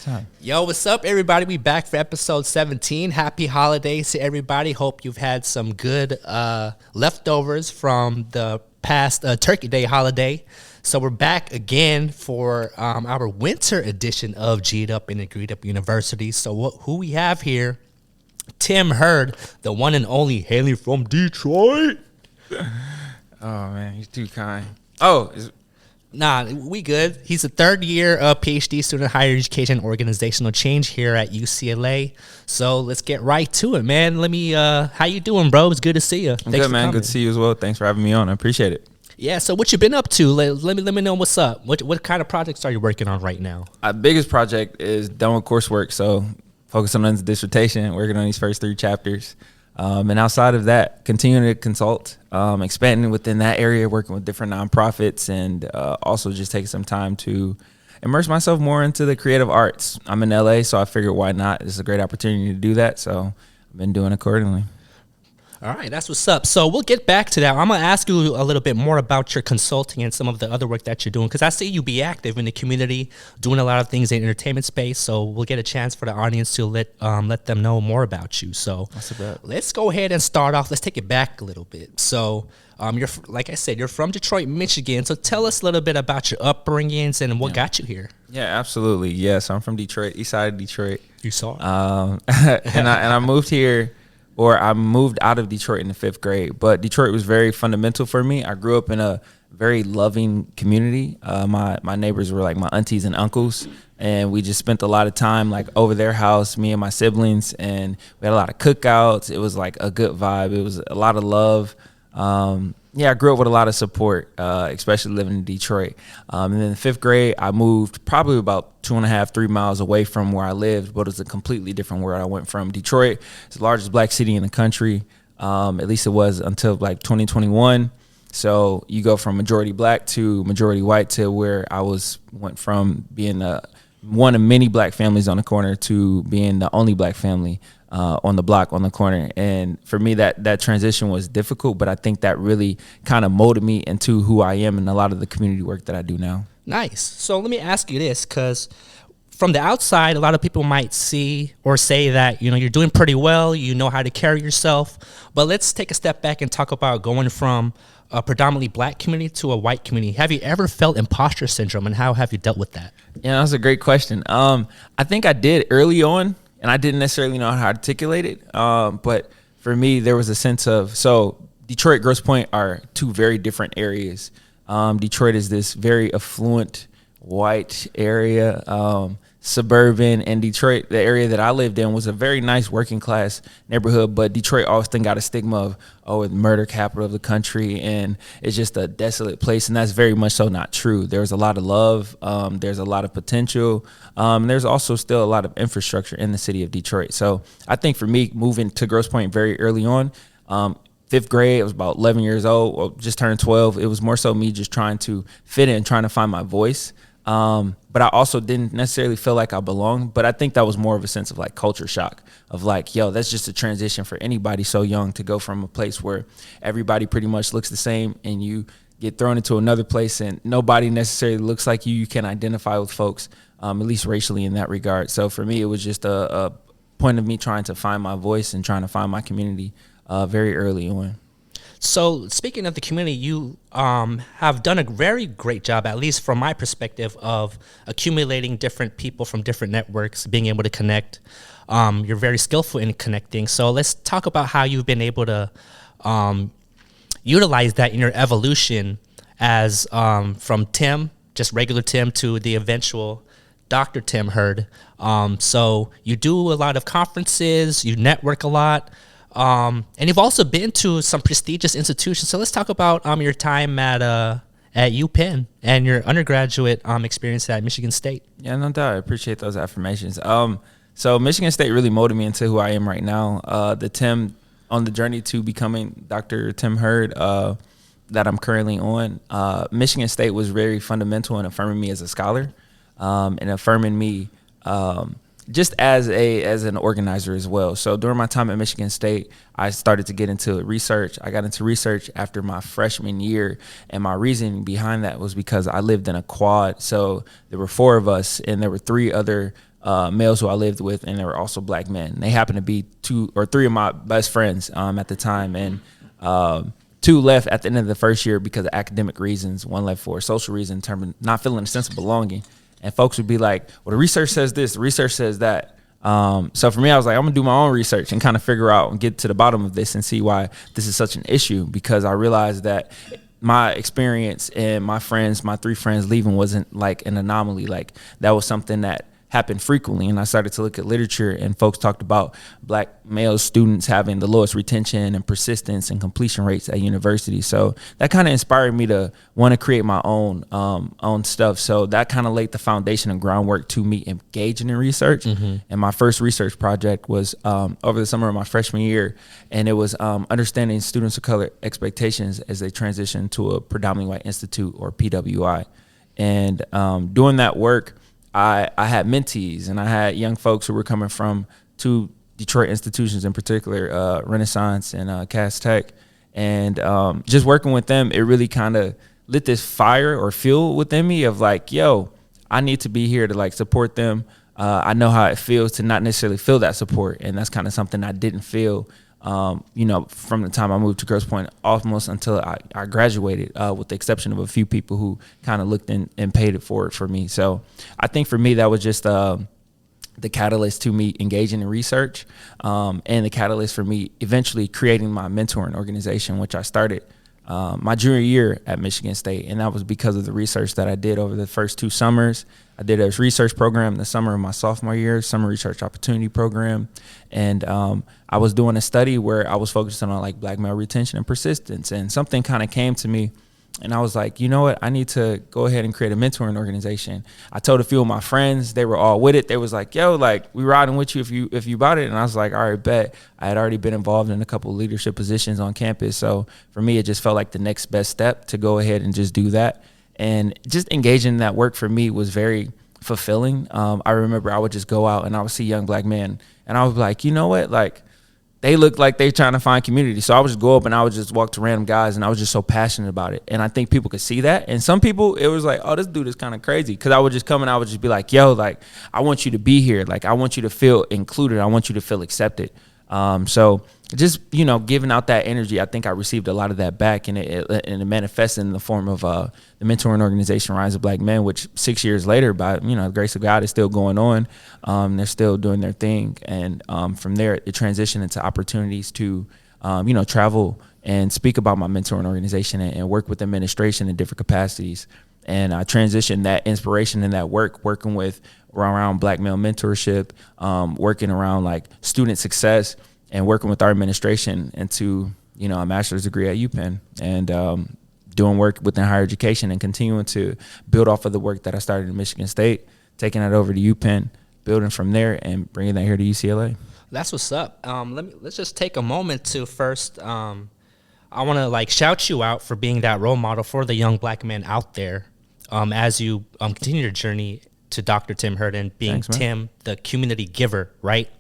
Anytime. Yo, what's up, everybody? We back for episode 17. Happy holidays to everybody. Hope you've had some good leftovers from the past Turkey Day holiday. So we're back again for our winter edition of G'd Up and Agreed Up University. So who we have here? Tim Hurd, the one and only, hailing from Detroit. Oh, man, he's too kind. Nah, we good. He's a third-year Ph.D. student in higher education and organizational change here at UCLA. So let's get right to it, man. How you doing, bro? It's good to see you. I'm good, man. Good to see you as well. Thanks for having me on. I appreciate it. Yeah, so what you been up to? Let me know what's up. What kind of projects are you working on right now? Our biggest project is done with coursework, so focusing on the dissertation, working on these first 3 chapters. And outside of that, continuing to consult, expanding within that area, working with different nonprofits, and also just taking some time to immerse myself more into the creative arts. I'm in LA, so I figured why not? It's a great opportunity to do that, so I've been doing accordingly. All right, that's what's up. So we'll get back to that. I'm going to ask you a little bit more about your consulting and some of the other work that you're doing, because I see you be active in the community, doing a lot of things in the entertainment space. So we'll get a chance for the audience to let them know more about you. So let's go ahead and start off. Let's take it back a little bit. So like I said, you're from Detroit, Michigan. So tell us a little bit about your upbringings and what got you here. Yeah, absolutely. Yes, I'm from Detroit, east side of Detroit. You saw it. And I moved here. Or I moved out of Detroit in the 5th grade, but Detroit was very fundamental for me. I grew up in a very loving community. My neighbors were like my aunties and uncles, and we just spent a lot of time like over their house, me and my siblings, and we had a lot of cookouts. It was like a good vibe. It was a lot of love. I grew up with a lot of support, especially living in Detroit. And then in the 5th grade, I moved probably about 2.5, 3 miles away from where I lived, but it's a completely different world. I went from Detroit, it's the largest black city in the country. At least it was until like 2021. So you go from majority black to majority white to where went from being one of many black families on the corner to being the only black family on the block, on the corner. And for me, that transition was difficult, but I think that really kind of molded me into who I am and a lot of the community work that I do now. Nice. So let me ask you this, because from the outside, a lot of people might see or say that, you're doing pretty well, you know how to carry yourself. But let's take a step back and talk about going from a predominantly black community to a white community. Have you ever felt imposter syndrome, and how have you dealt with that? Yeah, that's a great question. I think I did early on, and I didn't necessarily know how to articulate it. But for me, there was a sense of, Detroit, Grosse Pointe are 2 very different areas. Detroit is this very affluent white area, suburban, and Detroit, the area that I lived in, was a very nice working class neighborhood, but Detroit often got a stigma of, it's murder capital of the country, and it's just a desolate place, and that's very much so not true. There's a lot of love, there's a lot of potential, there's also still a lot of infrastructure in the city of Detroit. So I think for me, moving to Grosse Pointe very early on, 5th grade, I was about 11 years old, or just turned 12. It was more so me just trying to fit in, trying to find my voice. But I also didn't necessarily feel like I belonged. But I think that was more of a sense of like culture shock of like, that's just a transition for anybody so young to go from a place where everybody pretty much looks the same and you get thrown into another place and nobody necessarily looks like you. You can identify with folks, at least racially in that regard. So for me, it was just a point of me trying to find my voice and trying to find my community very early on. So speaking of the community, you have done a very great job, at least from my perspective, of accumulating different people from different networks, being able to connect. You're very skillful in connecting. So let's talk about how you've been able to utilize that in your evolution as from Tim, just regular Tim, to the eventual Dr. Tim Hurd. So you do a lot of conferences, you network a lot. And you've also been to some prestigious institutions. So let's talk about your time at UPenn and your undergraduate experience at Michigan State. Yeah, no doubt. I appreciate those affirmations. So Michigan State really molded me into who I am right now. The Tim on the journey to becoming Dr. Tim Hurd that I'm currently on. Michigan State was very fundamental in affirming me as a scholar, and affirming me just as an organizer as well. So during my time at Michigan State, I started to get into research. I got into research after my freshman year, and my reasoning behind that was because I lived in a quad. So there were 4 of us, and there were 3 other males who I lived with, and they were also black men. They happened to be 2 or 3 of my best friends at the time, and 2 left at the end of the first year because of academic reasons. 1 left for a social reason, in terms of not feeling a sense of belonging. And folks would be like, well, the research says this, the research says that. So for me, I was like, I'm gonna do my own research and kind of figure out and get to the bottom of this and see why this is such an issue, because I realized that my experience and my 3 friends leaving wasn't like an anomaly. Like, that was something that happened frequently. And I started to look at literature, and folks talked about black male students having the lowest retention and persistence and completion rates at university. So that kind of inspired me to want to create my own stuff. So that kind of laid the foundation and groundwork to me engaging in research. And my first research project was over the summer of my freshman year, and it was understanding students of color expectations as they transition to a predominantly white institute, or PWI. And doing that work, I had mentees, and I had young folks who were coming from 2 Detroit institutions in particular, Renaissance and Cass Tech. And just working with them, it really kind of lit this fire or fuel within me of like, yo, I need to be here to like support them. I know how it feels to not necessarily feel that support. And that's kind of something I didn't feel, from the time I moved to Grosse Pointe almost until I graduated, with the exception of a few people who kind of looked and paid it forward for me. So I think for me, that was just the catalyst to me engaging in research, and the catalyst for me eventually creating my mentoring organization, which I started my junior year at Michigan State. And that was because of the research that I did over the first 2 summers. I did a research program the summer of my sophomore year, summer research opportunity program. And I was doing a study where I was focusing on like black male retention and persistence. And something kind of came to me, and I was like, you know what, I need to go ahead and create a mentoring organization. I told a few of my friends, they were all with it. They was like, yo, like, we riding with you if you bought it. And I was like, all right, bet. I had already been involved in a couple of leadership positions on campus. So for me, it just felt like the next best step to go ahead and just do that. And just engaging in that work for me was very fulfilling. I remember I would just go out and I would see young black men, and I was like, you know what, like, they look like they trying to find community. So I would just go up and I would just walk to random guys, and I was just so passionate about it. And I think people could see that. And some people, it was like, oh, this dude is kind of crazy. Because I would just come and I would just be like, yo, like, I want you to be here. Like, I want you to feel included. I want you to feel accepted. So just, giving out that energy, I think I received a lot of that back, and it manifested in the form of the mentoring organization Rise of Black Men, which 6 years later, by the grace of God, is still going on. They're still doing their thing, and from there it transitioned into opportunities to travel and speak about my mentoring organization and work with administration in different capacities. And I transitioned that inspiration and that working with around black male mentorship, working around like student success, and working with our administration into, a master's degree at UPenn, and doing work within higher education and continuing to build off of the work that I started in Michigan State, taking that over to UPenn, building from there, and bringing that here to UCLA. That's what's up. Let's just take a moment to first, I want to like shout you out for being that role model for the young black men out there, as you continue your journey to Dr. Tim Herden, being Thanks, Tim, the community giver, right?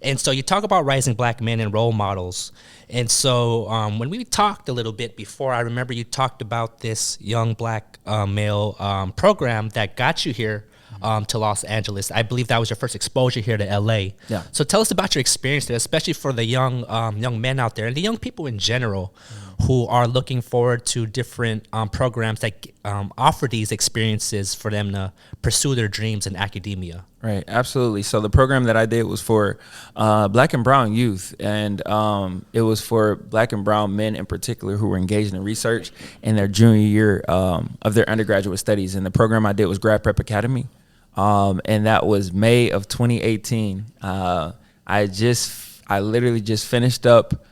And so you talk about rising black men and role models. And so when we talked a little bit before, I remember you talked about this young black male program that got you here to Los Angeles. I believe that was your first exposure here to LA. Yeah. So tell us about your experience there, especially for the young men out there and the young people in general who are looking forward to different programs that offer these experiences for them to pursue their dreams in academia. Right, absolutely. So the program that I did was for black and brown youth, and it was for black and brown men in particular who were engaged in research in their junior year of their undergraduate studies. And the program I did was Grad Prep Academy, and that was May of 2018. I literally just finished up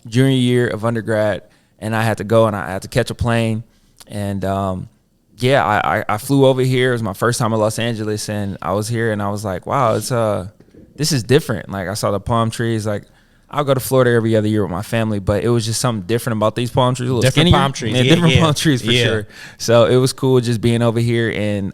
junior year of undergrad, and I had to go and I had to catch a plane, and I flew over here. It was my first time in Los Angeles, and I was here and I was like, wow, it's this is different. Like, I saw the palm trees. Like, I'll go to Florida every other year with my family, but it was just something different about these palm trees. A little different skinnier. palm trees. Yeah, different palm trees for sure. So it was cool just being over here and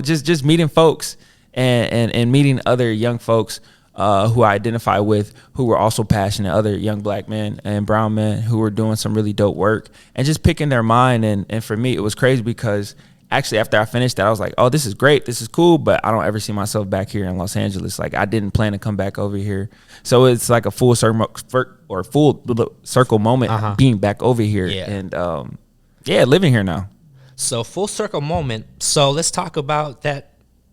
just meeting folks and meeting other young folks who I identify with, who were also passionate, other young black men and brown men who were doing some really dope work, and just picking their mind. And for me, it was crazy because actually after I finished that, I was like, oh, this is great, this is cool, but I don't ever see myself back here in Los Angeles. Like, I didn't plan to come back over here. So it's like a full circle moment being back over here and living here now. So full circle moment. So let's talk about that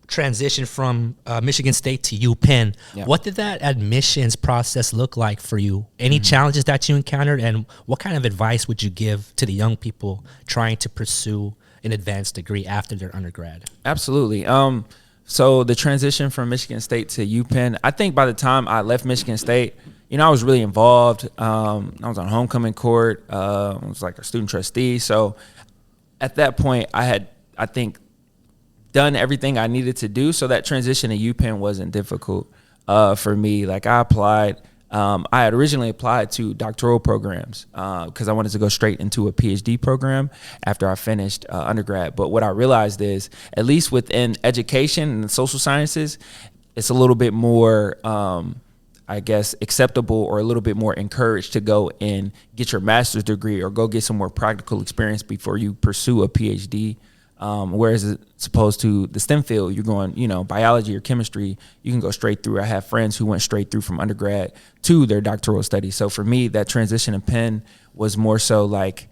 transition from Michigan State to UPenn. Yeah. What did that admissions process look like for you? Any challenges that you encountered, and what kind of advice would you give to the young people trying to pursue an advanced degree after their undergrad? Absolutely. So the transition from Michigan State to UPenn, I think by the time I left Michigan State, I was really involved. I was on homecoming court. I was like a student trustee. So at that point, I think, done everything I needed to do. So that transition to UPenn wasn't difficult for me. Like, I applied. I had originally applied to doctoral programs because I wanted to go straight into a Ph.D. program after I finished undergrad. But what I realized is, at least within education and social sciences, it's a little bit more, I guess, acceptable or a little bit more encouraged to go and get your master's degree or go get some more practical experience before you pursue a Ph.D. Whereas it's opposed to the STEM field, you're going, biology or chemistry, you can go straight through. I have friends who went straight through from undergrad to their doctoral studies. So for me, that transition in Penn was more so like,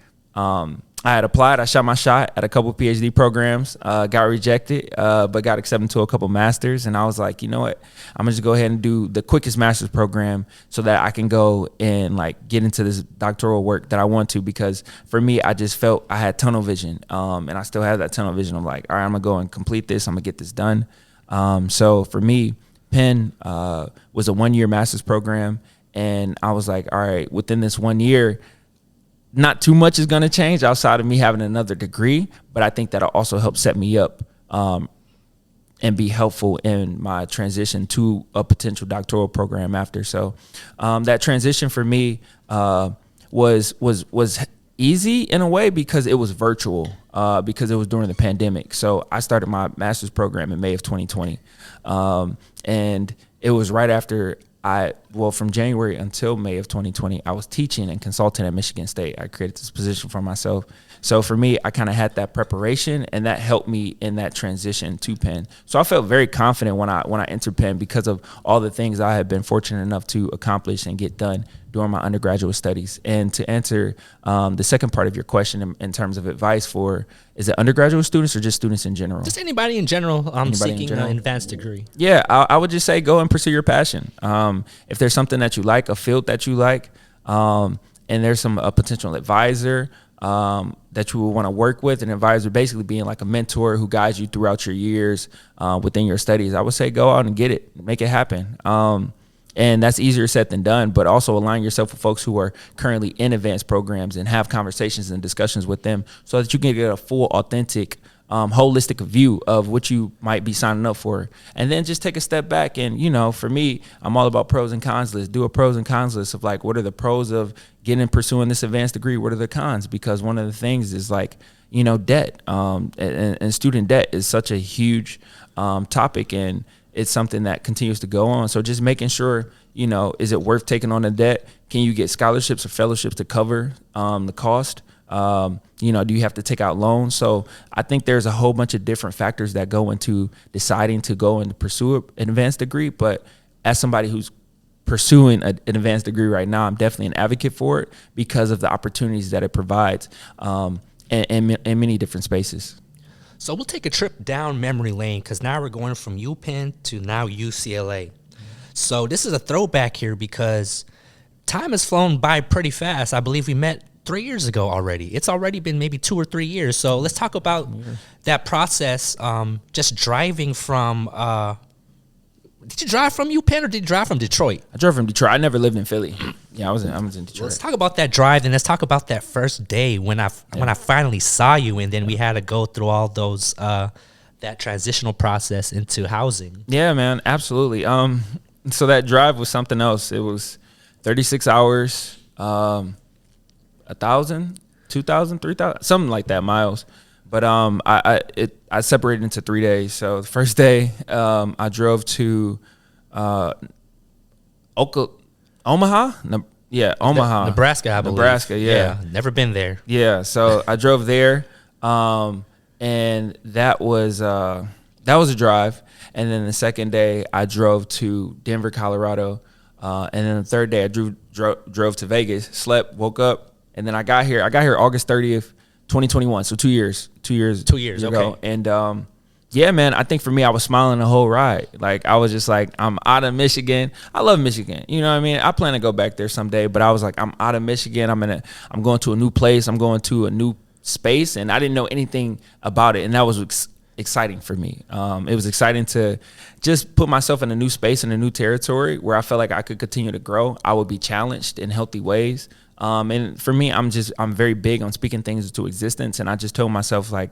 I had applied, I shot my shot at a couple of PhD programs, got rejected, but got accepted to a couple masters. And I was like, you know what, I'm gonna just go ahead and do the quickest master's program so that I can go and like get into this doctoral work that I want to, because for me, I just felt I had tunnel vision. And I still have that tunnel vision of like, all right, I'm gonna go and complete this, I'm gonna get this done. So for me, Penn was a 1-year master's program. And I was like, all right, within this 1 year, not too much is going to change outside of me having another degree, but I think that'll also help set me up and be helpful in my transition to a potential doctoral program after. So that transition for me was easy in a way because it was virtual, because it was during the pandemic. So I started my master's program in May of 2020, and it was right after from January until May of 2020, I was teaching and consulting at Michigan State. I created this position for myself. So for me, I kind of had that preparation, and that helped me in that transition to Penn. So I felt very confident when I entered Penn because of all the things I had been fortunate enough to accomplish and get done during my undergraduate studies. And to answer the second part of your question in terms of advice for, is it undergraduate students or just students in general? Just anybody in general seeking an advanced degree. Yeah, I would just say go and pursue your passion. If there's something that you like, a field that you like, and there's a potential advisor that you will want to work with, an advisor basically being like a mentor who guides you throughout your years within your studies, I would say go out and get it, make it happen. And that's easier said than done, but also align yourself with folks who are currently in advanced programs and have conversations and discussions with them so that you can get a full, authentic, holistic view of what you might be signing up for. And then just take a step back. And, for me, I'm all about pros and cons list. Do a pros and cons list of like, what are the pros of pursuing this advanced degree? What are the cons? Because one of the things is like, debt, and student debt is such a huge topic, and it's something that continues to go on. So just making sure, is it worth taking on the debt? Can you get scholarships or fellowships to cover the cost? Do you have to take out loans? So I think there's a whole bunch of different factors that go into deciding to go and pursue an advanced degree. But as somebody who's pursuing an advanced degree right now, I'm definitely an advocate for it because of the opportunities that it provides in many different spaces. So we'll take a trip down memory lane because now we're going from UPenn to now UCLA. So this is a throwback here because time has flown by pretty fast. I believe we met 3 years ago already. It's already been maybe 2 or 3 years. So let's talk about that process, just driving from did you drive from UPenn or did you drive from Detroit? I drove from Detroit. I never lived in Philly. Yeah, I was in Detroit. Let's talk about that drive, and let's talk about that first day when I finally saw you, and then we had to go through all those that transitional process into housing. Yeah, man, absolutely. So that drive was something else. It was 36 hours, 1,000, 2,000, 3,000, something like that miles. But I separated into 3 days. So the first day, I drove to Omaha. Omaha, Nebraska, I believe. Nebraska, yeah. Never been there. Yeah, so I drove there, and that was a drive. And then the second day, I drove to Denver, Colorado, and then the third day, I drove to Vegas, slept, woke up, and then I got here. August 30th, 2021. So 2 years. 2 years ago. Okay. And yeah, man, I think for me, I was smiling the whole ride. Like, I was just like, I'm out of Michigan. I love Michigan. You know what I mean? I plan to go back there someday, but I was like, I'm out of Michigan. I'm going to a new place. I'm going to a new space, and I didn't know anything about it. And that was exciting for me. It was exciting to just put myself in a new space, in a new territory where I felt like I could continue to grow. I would be challenged in healthy ways. And for me, I'm very big on speaking things into existence. And I just told myself, like,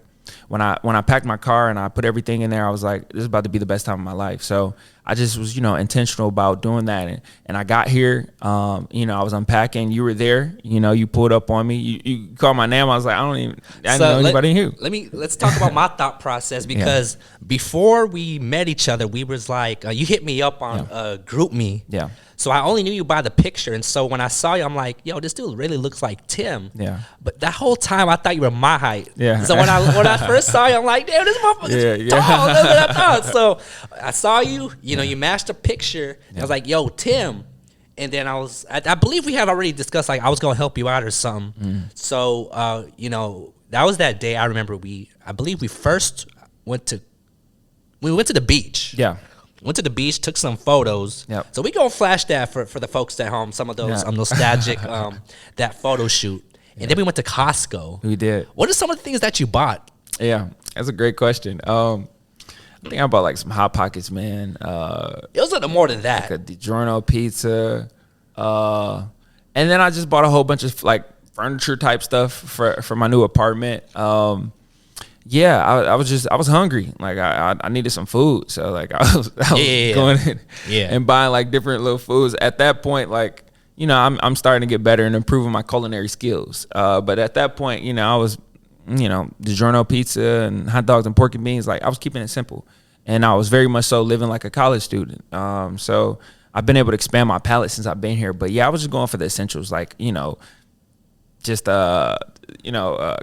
when I packed my car and I put everything in there, I was like, this is about to be the best time of my life. So I just was, intentional about doing that. And I got here, I was unpacking. You were there, you pulled up on me. You called my name. I was like, I didn't know anybody in here. Let's talk about my thought process, because before we met each other, we was like, you hit me up on GroupMe. Yeah. So I only knew you by the picture. And so when I saw you, I'm like, yo, this dude really looks like Tim. Yeah. But that whole time I thought you were my height. Yeah. So when I first saw you, I'm like, damn, this motherfucker's tall. That's what I thought. So I saw you, you matched a picture. I was like, yo, Tim. And then I believe we had already discussed, like, I was going to help you out or something. So, that was that day. I remember I believe we first went to the beach. Yeah. Went to the beach, took some photos. Yep. So we gonna flash that for the folks at home. Some of those nostalgic that photo shoot. And then we went to Costco. We did. What are some of the things that you bought? Yeah, that's a great question. I think I bought like some Hot Pockets, man. It was a little more than that. Like a DiGiorno pizza. And then I just bought a whole bunch of like furniture type stuff for my new apartment. Yeah, I was hungry. Like I needed some food. So like I was going in and buying like different little foods. At that point, like, I'm starting to get better and improving my culinary skills. But at that point, I was, DiGiorno pizza and hot dogs and pork and beans. Like, I was keeping it simple. And I was very much so living like a college student. So I've been able to expand my palate since I've been here. But yeah, I was just going for the essentials, like, just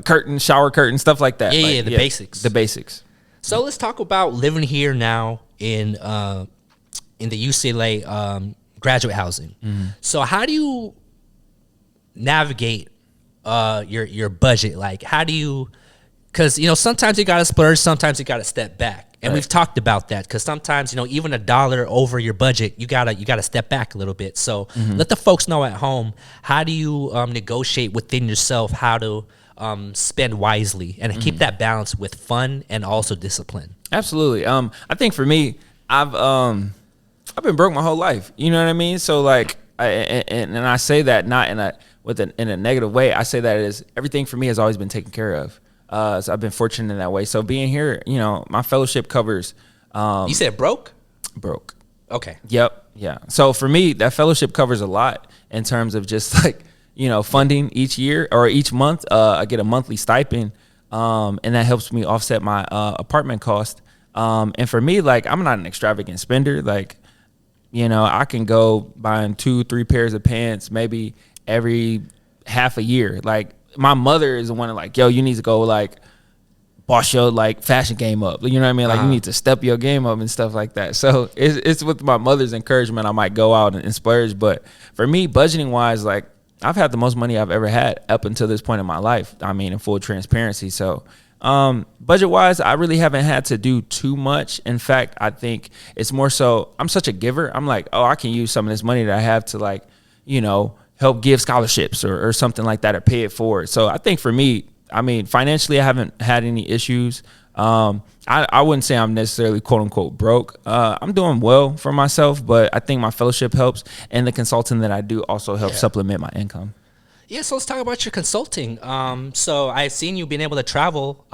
curtain, shower curtain, stuff like that. The basics. The basics. So let's talk about living here now in the UCLA graduate housing. So how do you navigate your budget? Like, how do you? Because sometimes you gotta splurge, sometimes you gotta step back. And we've talked about that, because sometimes, even $1 over your budget, you gotta step back a little bit. So let the folks know at home, how do you negotiate within yourself how to spend wisely and keep that balance with fun and also discipline? Absolutely. I think for me, I've been broke my whole life. You know what I mean? So like, and I say that not in a negative way. I say that as everything for me has always been taken care of. So I've been fortunate in that way. So being here, my fellowship covers. You said broke? Broke. Okay. Yep. Yeah. So for me, that fellowship covers a lot in terms of just like, funding each year or each month. I get a monthly stipend, and that helps me offset my apartment cost. And for me, like, I'm not an extravagant spender. Like, I can go buying 2-3 pairs of pants maybe every half a year. Like, my mother is the one like, yo, you need to go like boss your like fashion game up. You know what I mean? Like, you need to step your game up and stuff like that. So it's with my mother's encouragement I might go out and splurge. But for me, budgeting wise, like, I've had the most money I've ever had up until this point in my life. I mean, in full transparency. So budget wise, I really haven't had to do too much. In fact, I think it's more so I'm such a giver. I'm like, oh, I can use some of this money that I have to, like, help give scholarships or something like that, or pay it forward. So I think for me, I mean, financially, I haven't had any issues. I wouldn't say I'm necessarily quote unquote broke. I'm doing well for myself, but I think my fellowship helps, and the consulting that I do also helps supplement my income. Yeah, so let's talk about your consulting. So I've seen you being able to travel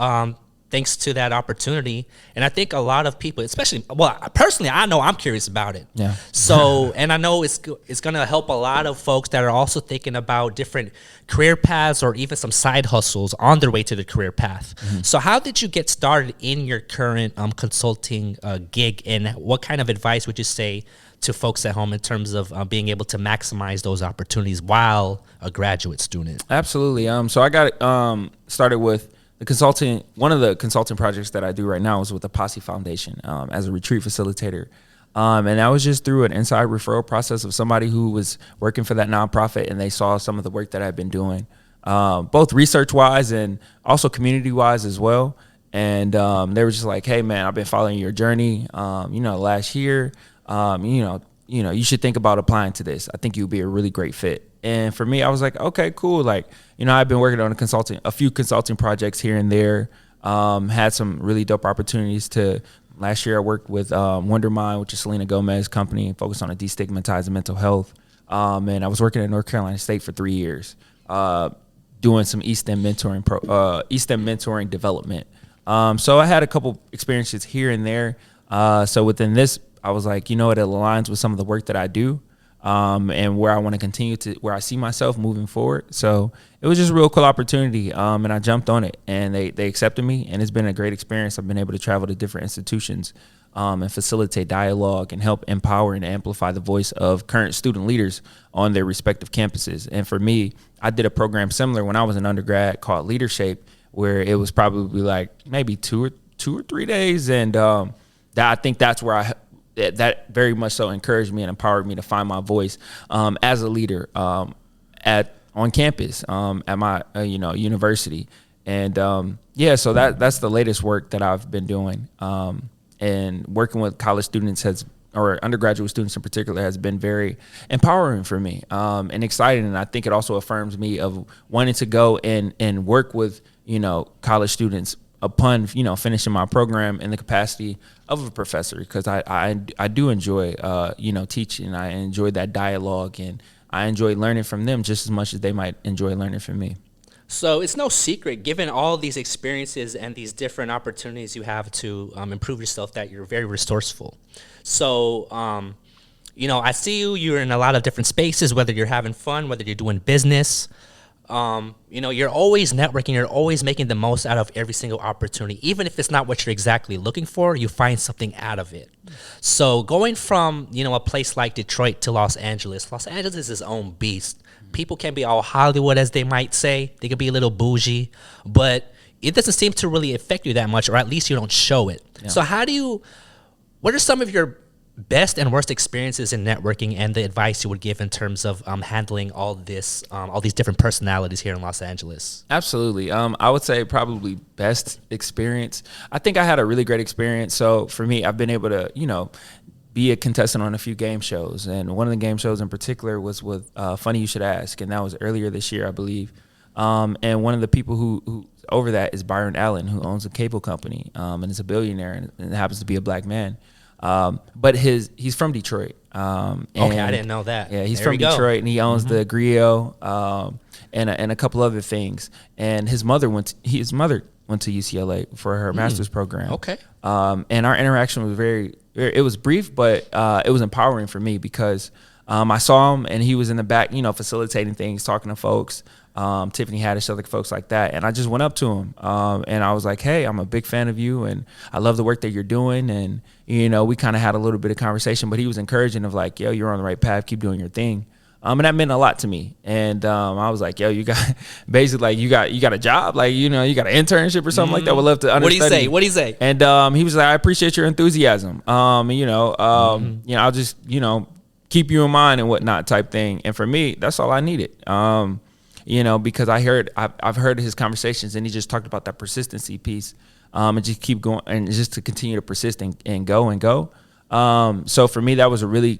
thanks to that opportunity. And I think a lot of people, especially, well, personally, I know I'm curious about it. Yeah. So, and I know it's going to help a lot of folks that are also thinking about different career paths or even some side hustles on their way to the career path. So how did you get started in your current consulting gig, and what kind of advice would you say to folks at home in terms of being able to maximize those opportunities while a graduate student? Absolutely. So I got started with the consulting. One of the consulting projects that I do right now is with the Posse Foundation as a retreat facilitator. And that was just through an inside referral process of somebody who was working for that nonprofit, and they saw some of the work that I've been doing, both research-wise and also community-wise as well. And they were just like, "Hey, man, I've been following your journey. Last year, you should think about applying to this. I think you'd be a really great fit." And for me, I was like, okay, cool. Like, I've been working on a few consulting projects here and there. Had some really dope opportunities last year I worked with Wonder Mind, which is Selena Gomez's company, focused on destigmatizing mental health. And I was working at North Carolina State for 3 years, doing some East End mentoring development. So I had a couple experiences here and there. So within this, I was like, it aligns with some of the work that I do. And where I want to continue where I see myself moving forward. So it was just a real cool opportunity. And I jumped on it, and they accepted me, and it's been a great experience. I've been able to travel to different institutions, and facilitate dialogue and help empower and amplify the voice of current student leaders on their respective campuses. And for me, I did a program similar when I was an undergrad called Leadership, where it was probably like maybe two or 3 days. And, I think that's where that very much so encouraged me and empowered me to find my voice as a leader on campus at my university. And so that's the latest work that I've been doing. And working with college students or undergraduate students in particular has been very empowering for me and exciting. And I think it also affirms me of wanting to go and work with college students upon finishing my program in the capacity of a professor, because I do enjoy teaching. I enjoy that dialogue, and I enjoy learning from them just as much as they might enjoy learning from me. So it's no secret, given all these experiences and these different opportunities you have to improve yourself, that you're very resourceful. So I see you're in a lot of different spaces, whether you're having fun, whether you're doing business. You're always networking, you're always making the most out of every single opportunity. Even if it's not what you're exactly looking for, you find something out of it. So going from, a place like Detroit to Los Angeles is its own beast. People can be all Hollywood, as they might say. They can be a little bougie, but it doesn't seem to really affect you that much, or at least you don't show it. Yeah. So what are some of your best and worst experiences in networking, and the advice you would give in terms of handling all these different personalities here in Los Angeles? Absolutely. I would say probably best experience. I think I had a really great experience. So for me, I've been able to, be a contestant on a few game shows. And one of the game shows in particular was with Funny You Should Ask. And that was earlier this year, I believe. And one of the people who over that is Byron Allen, who owns a cable company and is a billionaire, and happens to be a black man. But he's from Detroit. Okay, I didn't know that. Yeah, he's from Detroit, and he owns the Griot and a couple other things. And his mother went to UCLA for her master's program. Okay. And our interaction was it was brief, but it was empowering for me, because I saw him, and he was in the back, facilitating things, talking to folks. Tiffany Haddish, other folks like that. And I just went up to him and I was like, "Hey, I'm a big fan of you, and I love the work that you're doing." And, we kind of had a little bit of conversation, but he was encouraging of like, "Yo, you're on the right path. Keep doing your thing." And that meant a lot to me. And I was like, "Yo, you got basically like you got a job, like you got an internship or something like that. Would love to understudy." What do you say? And he was like, "I appreciate your enthusiasm. I'll just keep you in mind and whatnot," type thing. And for me, that's all I needed. Because I've heard his conversations, and he just talked about that persistency piece, and just keep going, and just to continue to persist and go. So for me, that was a really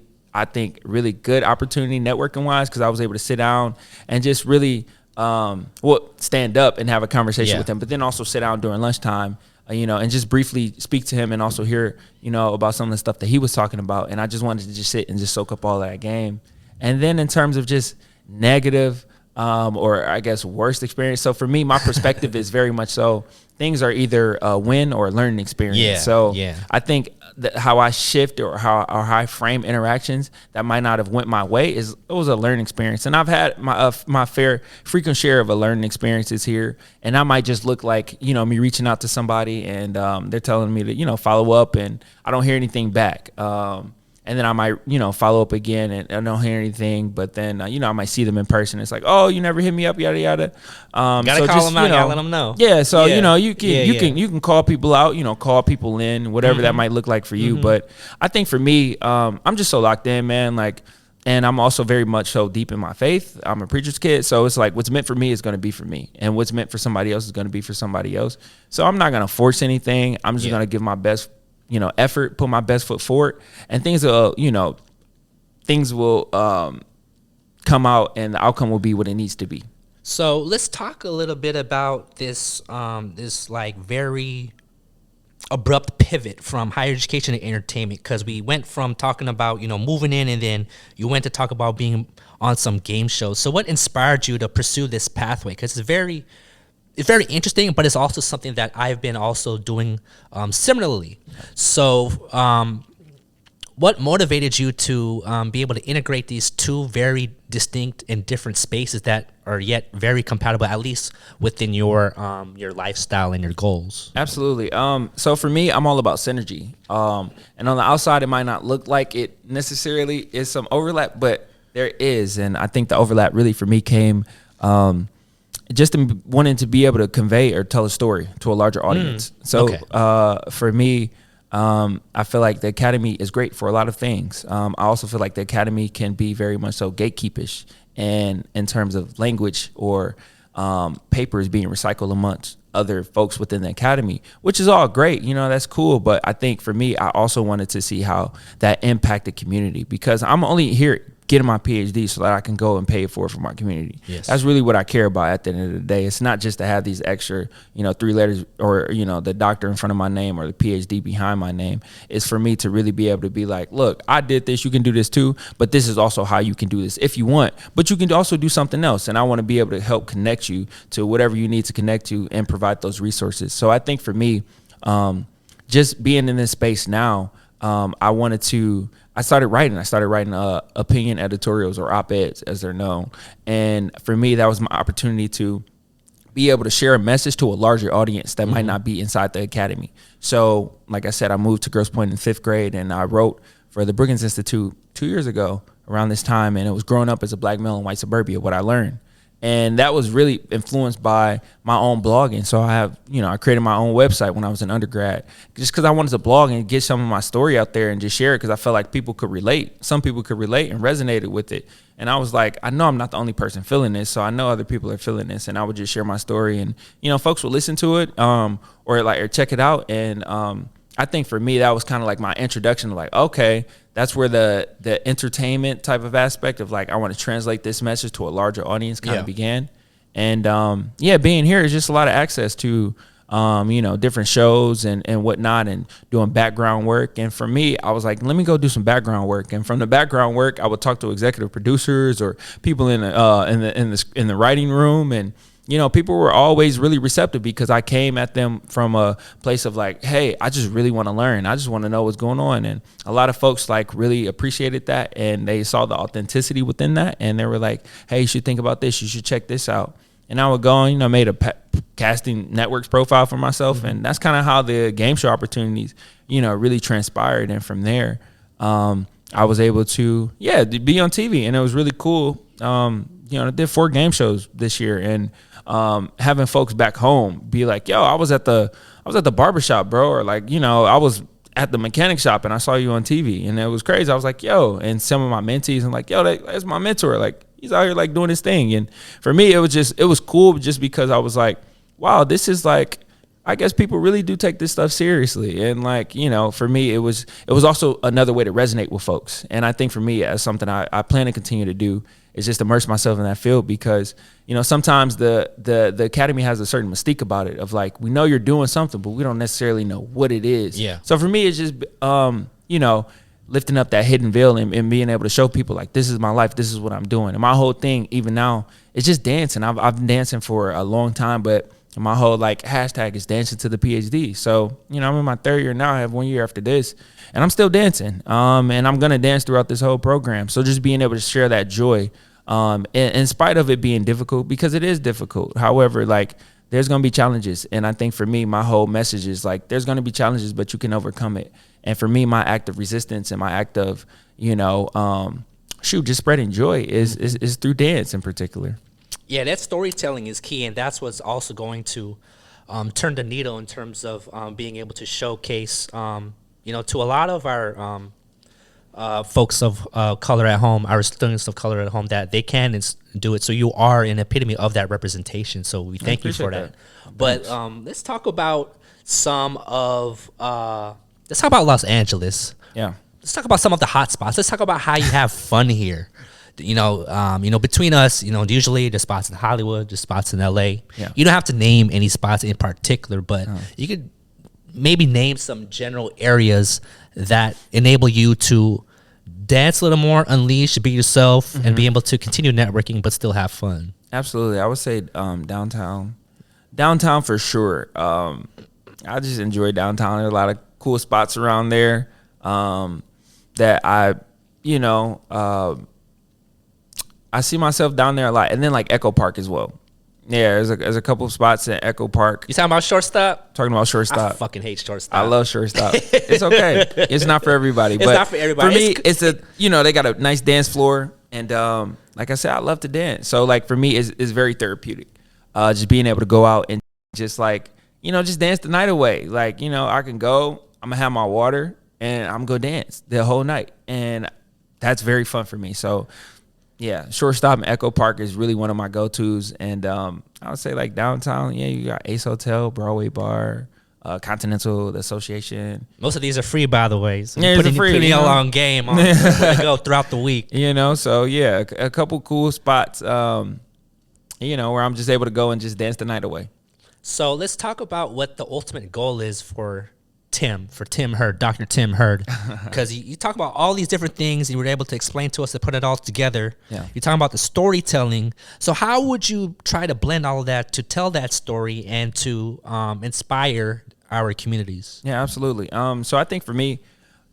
good opportunity networking wise, because I was able to sit down and just really, stand up and have a conversation with him, but then also sit down during lunchtime, and just briefly speak to him, and also hear, about some of the stuff that he was talking about. And I just wanted to just sit and just soak up all that game. And then in terms of just negative or I guess worst experience. So for me, my perspective is very much so things are either a win or a learning experience. Yeah, So yeah. I think that how I shift or how I frame interactions that might not have went my way it was a learning experience. And I've had my fair frequent share of a learning experiences here. And I might just look like, me reaching out to somebody and they're telling me to, follow up, and I don't hear anything back. And then I might, follow up again and I don't hear anything. But then, I might see them in person. It's like, oh, you never hit me up, yada, yada. Gotta call them out, gotta let them know. Yeah, so, you can call people out, call people in, whatever that might look like for you. But I think for me, I'm just so locked in, man. Like, and I'm also very much so deep in my faith. I'm a preacher's kid. So it's like what's meant for me is going to be for me. And what's meant for somebody else is going to be for somebody else. So I'm not going to force anything. I'm just going to give my best effort, put my best foot forward, and things will come out and the outcome will be what it needs to be. So let's talk a little bit about this like very abrupt pivot from higher education to entertainment, because we went from talking about, moving in, and then you went to talk about being on some game shows. So what inspired you to pursue this pathway? Because it's very interesting, but it's also something that I've been also doing similarly. So what motivated you to be able to integrate these two very distinct and different spaces that are yet very compatible, at least within your lifestyle and your goals? Absolutely. So for me, I'm all about synergy. And on the outside, it might not look like it necessarily is some overlap, but there is. And I think the overlap really for me came just wanting to be able to convey or tell a story to a larger audience. For me, I feel like the academy is great for a lot of things. I also feel like the academy can be very much so gatekeepish, and in terms of language or papers being recycled amongst other folks within the academy, which is all great. That's cool. But I think for me, I also wanted to see how that impacted community, because I'm only here getting my Ph.D. so that I can go and pay for it for my community. Yes. That's really what I care about at the end of the day. It's not just to have these extra, 3 letters or, the doctor in front of my name or the Ph.D. behind my name. It's for me to really be able to be like, look, I did this, you can do this too, but this is also how you can do this if you want, but you can also do something else. And I want to be able to help connect you to whatever you need to connect to and provide those resources. So I think for me, just being in this space now, I started writing opinion editorials, or op-eds as they're known. And for me, that was my opportunity to be able to share a message to a larger audience that might not be inside the academy. So like I said, I moved to Grosse Pointe in 5th grade, and I wrote for the Brookings Institute 2 years ago around this time. And it was growing up as a black male in white suburbia, what I learned. And that was really influenced by my own blogging. So I created my own website when I was an undergrad, just because I wanted to blog and get some of my story out there and just share it, because I felt like people could relate. Some people could relate and resonated with it. And I was like, I know I'm not the only person feeling this, so I know other people are feeling this. And I would just share my story, and folks would listen to it or check it out. And I think for me, that was kind of like my introduction to like, okay, that's where the entertainment type of aspect of like, I want to translate this message to a larger audience kind of began. And being here is just a lot of access to, different shows and whatnot, and doing background work. And for me, I was like, let me go do some background work. And from the background work, I would talk to executive producers or people in the writing room. And people were always really receptive, because I came at them from a place of like, hey, I just really want to learn. I just want to know what's going on. And a lot of folks like really appreciated that, and they saw the authenticity within that. And they were like, hey, you should think about this. You should check this out. And I would go and, made a casting networks profile for myself. And that's kind of how the game show opportunities, really transpired. And from there, I was able to, be on TV, and it was really cool. I did 4 game shows this year, and having folks back home be like, yo, I was at the barbershop, bro, or like, I was at the mechanic shop and I saw you on TV, and it was crazy. I was like, yo, and some of my mentees, I'm like, yo, that's my mentor. Like, he's out here like doing his thing. And for me, it was cool just because I was like, wow, this is like, I guess people really do take this stuff seriously. And like, for me, it was also another way to resonate with folks. And I think for me, as something I plan to continue to do, is just immerse myself in that field, because, sometimes the academy has a certain mystique about it of like, we know you're doing something, but we don't necessarily know what it is. Yeah. So for me, it's just, lifting up that hidden veil and being able to show people like, this is my life, this is what I'm doing. And my whole thing, even now, it's just dancing. I've been dancing for a long time, but my whole like hashtag is dancing to the PhD. So, you know, I'm in my 3rd year now. I have 1 year after this, and I'm still dancing. And I'm gonna dance throughout this whole program. So just being able to share that joy, in spite of it being difficult, because it is difficult. However, like, there's gonna be challenges, and I think for me, my whole message is like, there's gonna be challenges, but you can overcome it. And for me, my act of resistance and my act of, you know, just spreading joy is through dance in particular. Yeah, that storytelling is key, and that's what's also going to turn the needle in terms of being able to showcase, you know, to a lot of our folks of color at home, our students of color at home, that they can do it. So you are an epitome of that representation. So we thank you for that. But let's talk about let's talk about Los Angeles. Yeah. Let's talk about some of the hot spots. Let's talk about how you have fun here. You know, between us, you know, usually the spots in Hollywood, the spots in LA. Yeah. You don't have to name any spots in particular, but you could maybe name some general areas that enable you to dance a little more, unleash, be yourself, and be able to continue networking, but still have fun. Absolutely. I would say downtown for sure. I just enjoy downtown. There's a lot of cool spots around there that I see myself down there a lot. And then like Echo Park as well. Yeah, there's a couple of spots at Echo Park. You talking about Shortstop? Talking about Shortstop. I fucking hate Shortstop. I love Shortstop. It's okay. It's not for everybody. It's not for everybody. For me, it's they got a nice dance floor. And like I said, I love to dance. So like for me, it's very therapeutic. Just being able to go out and just like, just dance the night away. Like, I can go, I'm going to have my water, and I'm going to dance the whole night. And that's very fun for me. So yeah, Shortstop and Echo Park is really one of my go-tos. And I would say like downtown, you got Ace Hotel, Broadway Bar, Continental, the Association. Most of these are free, by the way. So yeah, putting a long game on where to go throughout the week. So yeah, a couple cool spots, where I'm just able to go and just dance the night away. So let's talk about what the ultimate goal is for Tim Hurd, Dr. Tim Hurd, because you talk about all these different things and you were able to explain to us to put it all together. Yeah. You're talking about the storytelling. So how would you try to blend all of that to tell that story and to inspire our communities? Yeah, absolutely. So I think for me,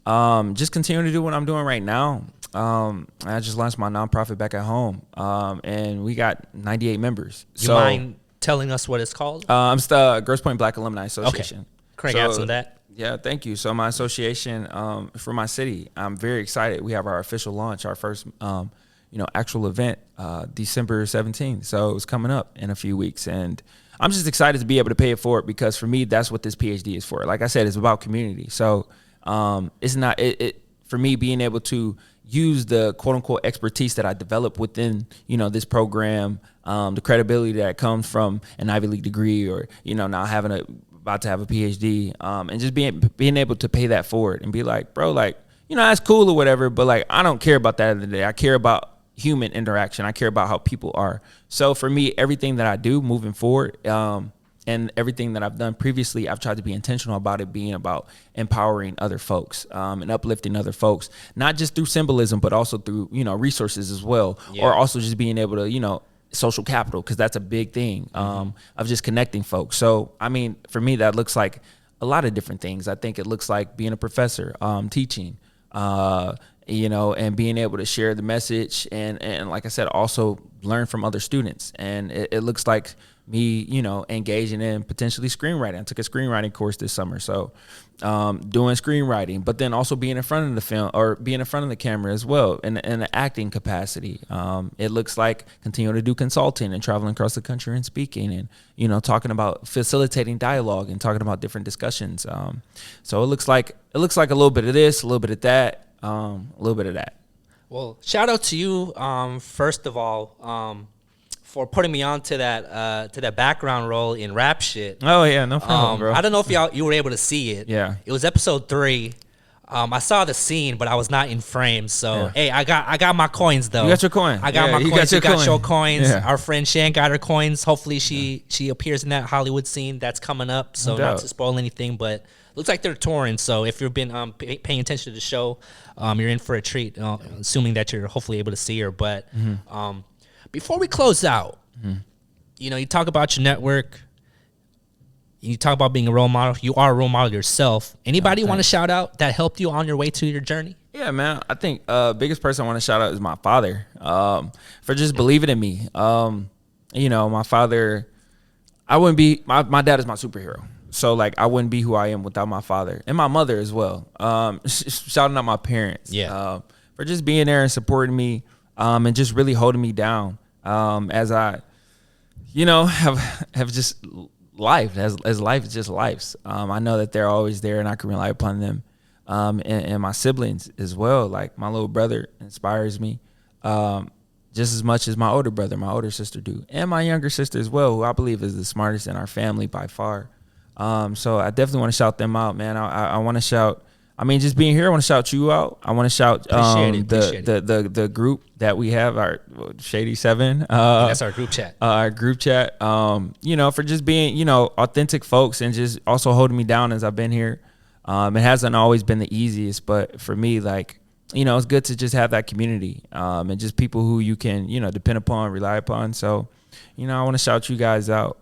just continuing to do what I'm doing right now. I just launched my nonprofit back at home, and we got 98 members. You mind telling us what it's called? I'm the Grosse Pointe Black Alumni Association. Okay. Congrats on that. Yeah, thank you. So my association for my city, I'm very excited. We have our official launch, our first, actual event, December 17th. So it's coming up in a few weeks, and I'm just excited to be able to pay it forward, because for me, that's what this PhD is for. Like I said, it's about community. So it's not for me being able to use the quote unquote expertise that I developed within, this program, the credibility that comes from an Ivy League degree, or, now about to have a PhD, and just being able to pay that forward and be like, bro, like, that's cool or whatever, but like, I don't care about that at the end of the day. I care about human interaction. I care about how people are. So for me, everything that I do moving forward, and everything that I've done previously, I've tried to be intentional about it being about empowering other folks, and uplifting other folks, not just through symbolism, but also through, resources as well, or also just being able to, social capital, because that's a big thing, of just connecting folks. So, I mean, for me, that looks like a lot of different things. I think it looks like being a professor, teaching, and being able to share the message, and like I said, also learn from other students. And it looks like me, engaging in potentially screenwriting. I took a screenwriting course this summer. So doing screenwriting, but then also being in front of the film, or being in front of the camera as well, in an acting capacity. It looks like continuing to do consulting and traveling across the country and speaking, and, talking about facilitating dialogue and talking about different discussions. So it looks like a little bit of this, a little bit of that, a little bit of that. Well, shout out to you, first of all, for putting me on to that background role in Rap Shit. Oh yeah, no problem, bro. I don't know if you were able to see it. Yeah, it was episode 3. I saw the scene, but I was not in frame. So hey, I got my coins though. You got your coin. I got my coins. You got your coins. Yeah. Our friend Shan got her coins. Hopefully she appears in that Hollywood scene that's coming up. So not to spoil anything, but Looks like they're touring. So if you've been paying attention to the show, you're in for a treat. Assuming that you're hopefully able to see her. But before we close out, you know, you talk about your network. You talk about being a role model. You are a role model yourself. Anybody you want to shout out that helped you on your way to your journey? Yeah, man. I think biggest person I want to shout out is my father for just believing in me. You know, my father, I wouldn't be, my dad is my superhero. So, like, I wouldn't be who I am without my father and my mother as well. Shouting out my parents for just being there and supporting me and just really holding me down as I, you know, have just life, as life is just life's. I know that they're always there and I can rely upon them. And my siblings as well. Like, my little brother inspires me just as much as my older brother, my older sister do. And my younger sister as well, who I believe is the smartest in our family by far. So I definitely want to shout them out, man. I want to shout, I mean, just being here, I want to shout you out. I want to shout the group that we have, our Shady 7. That's our group chat. Our group chat, you know, for just being, you know, authentic folks and just also holding me down as I've been here. It hasn't always been the easiest, but for me, like, you know, it's good to just have that community and just people who you can, you know, depend upon, rely upon. So, you know, I want to shout you guys out.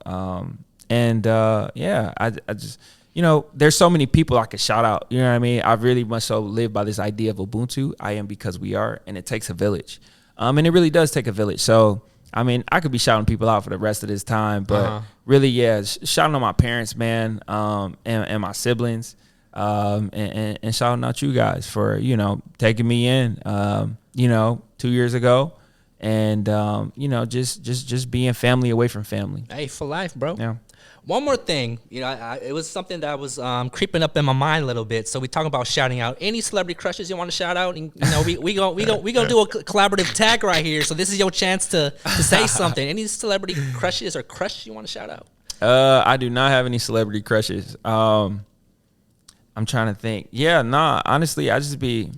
Yeah, I just, you know, there's so many people I could shout out. You know what I mean? I really much so live by this idea of Ubuntu. I am because we are, and it takes a village. And it really does take a village. So, I mean, I could be shouting people out for the rest of this time, but really, yeah, shouting out my parents, man, and my siblings. And shouting out you guys for, you know, taking me in, you know, 2 years ago and, you know, just being family away from family. Hey, for life, bro. Yeah. One more thing, you know, it was something that was creeping up in my mind a little bit. So we talk about shouting out any celebrity crushes you want to shout out, and you know, we gonna do a collaborative tag right here. So this is your chance to say something. Any celebrity crushes or crush you want to shout out? I do not have any celebrity crushes. I'm trying to think. Yeah, nah. Honestly, I just be.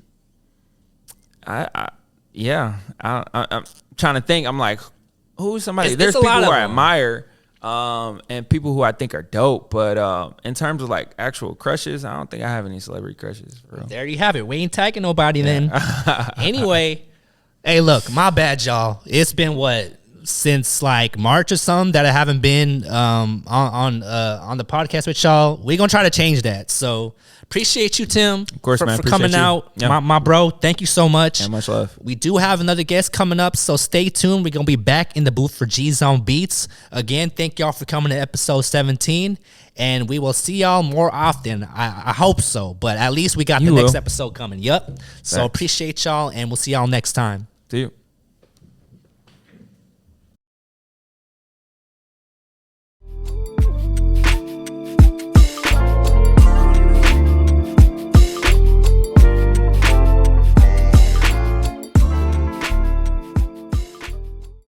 I'm trying to think. I'm like, who's somebody? There's people who I admire, and people who I think are dope. But in terms of like actual crushes, I don't think I have any celebrity crushes. For real. There you have it. We ain't tagging nobody then. Anyway, hey, look, my bad, y'all. It's been what? Since like March or something that I haven't been on the podcast with y'all. We're gonna try to change that. So appreciate you, Tim, of course, for appreciate coming you. out. Yeah. My bro, thank you so much. Yeah, much love. We do have another guest coming up, so stay tuned. We're gonna be back in the booth for G Zone Beats. Again, thank y'all for coming to episode 17. And we will see y'all more often. I hope so, but at least we got the next episode coming. Yep. So appreciate y'all, and we'll see y'all next time. See you.